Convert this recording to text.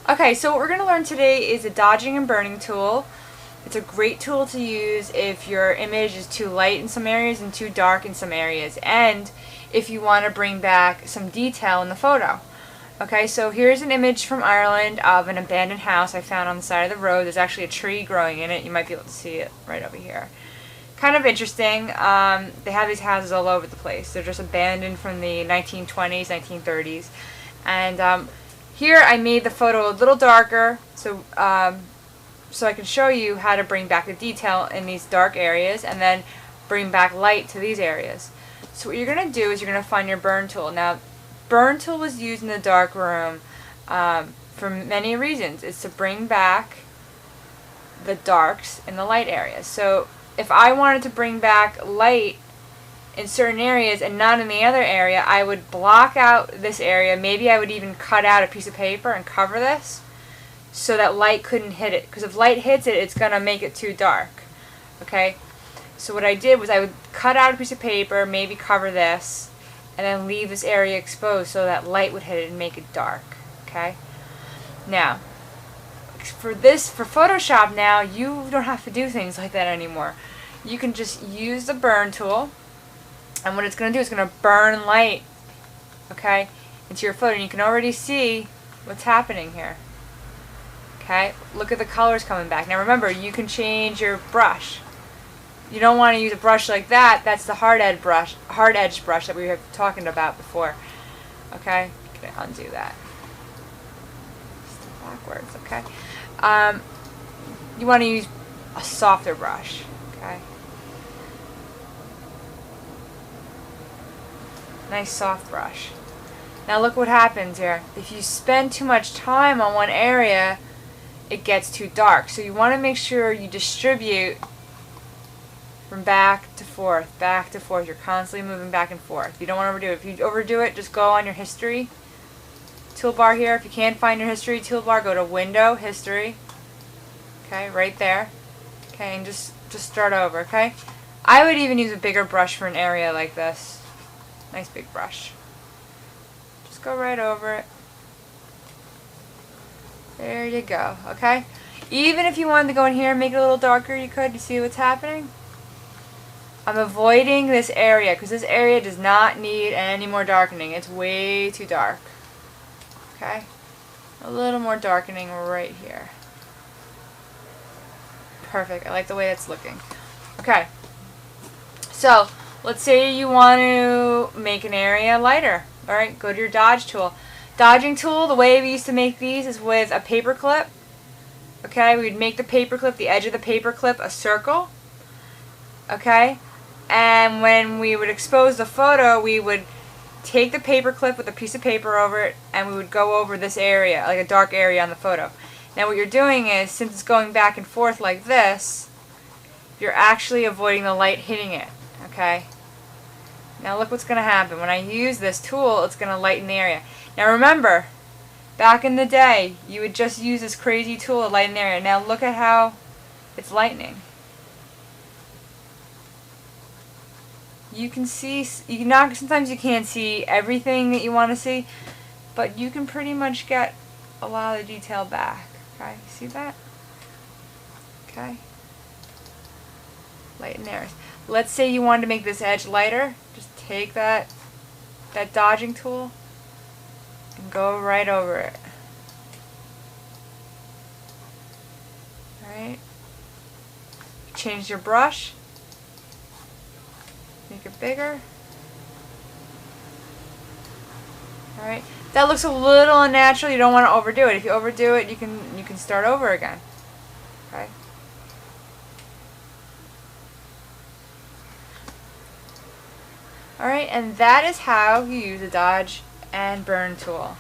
Okay, so what we're going to learn today is a dodging and burning tool. It's a great tool to use if your image is too light in some areas and too dark in some areas, and if you want to bring back some detail in the photo. Okay, so here's an image from Ireland of an abandoned house I found on the side of the road. There's actually a tree growing in it. You might be able to see it right over here. Kind of interesting. They have these houses all over the place. They're just abandoned from the 1920s, 1930s. And here I made the photo a little darker so I can show you how to bring back the detail in these dark areas and then bring back light to these areas. So what you're going to do is you're going to find your burn tool. Now, burn tool was used in the dark room for many reasons. It's to bring back the darks in the light areas. So if I wanted to bring back light in certain areas and not in the other area, I would block out this area. Maybe I would even cut out a piece of paper and cover this so that light couldn't hit it. Because if light hits it, it's going to make it too dark. Okay? So what I did was I would cut out a piece of paper, maybe cover this, and then leave this area exposed so that light would hit it and make it dark. Okay? Now, for Photoshop now, you don't have to do things like that anymore. You can just use the burn tool, and what it's going to do is going to burn light, okay, into your photo. And you can already see what's happening here. Okay, look at the colors coming back. Now remember, you can change your brush. You don't want to use a brush like that. That's the hard edge brush that we were talking about before. Okay, can I undo that? Step backwards. Okay. You want to use a softer brush. Okay. Nice soft brush. Now look what happens here. If you spend too much time on one area, it gets too dark. So you want to make sure you distribute from back to forth, back to forth. You're constantly moving back and forth. You don't want to overdo it. If you overdo it, just go on your history toolbar here. If you can't find your history toolbar, go to Window, History. Okay, right there. Okay, and just start over, okay? I would even use a bigger brush for an area like this. Nice big brush. Just go right over it. There you go, okay? Even if you wanted to go in here and make it a little darker, you could. You see what's happening? I'm avoiding this area because this area does not need any more darkening. It's way too dark. Okay? A little more darkening right here. Perfect. I like the way that's looking. Okay. So, let's say you want to make an area lighter. Alright, go to your dodge tool. Dodging tool, the way we used to make these is with a paper clip. Okay, we would make the paper clip, the edge of the paper clip, a circle. Okay, and when we would expose the photo, we would take the paper clip with a piece of paper over it, and we would go over this area, like a dark area on the photo. Now what you're doing is, since it's going back and forth like this, you're actually avoiding the light hitting it. Okay. Now look what's going to happen. When I use this tool, it's going to lighten the area. Now remember, back in the day, you would just use this crazy tool to lighten the area. Now look at how it's lightening. You can see, sometimes you can't see everything that you want to see, but you can pretty much get a lot of the detail back. Okay, see that? Okay. Lighten areas. Let's say you wanted to make this edge lighter. Just take that dodging tool and go right over it. Alright. Change your brush. Make it bigger. Alright. That looks a little unnatural. You don't want to overdo it. If you overdo it, you can start over again. Okay. Alright, and that is how you use a dodge and burn tool.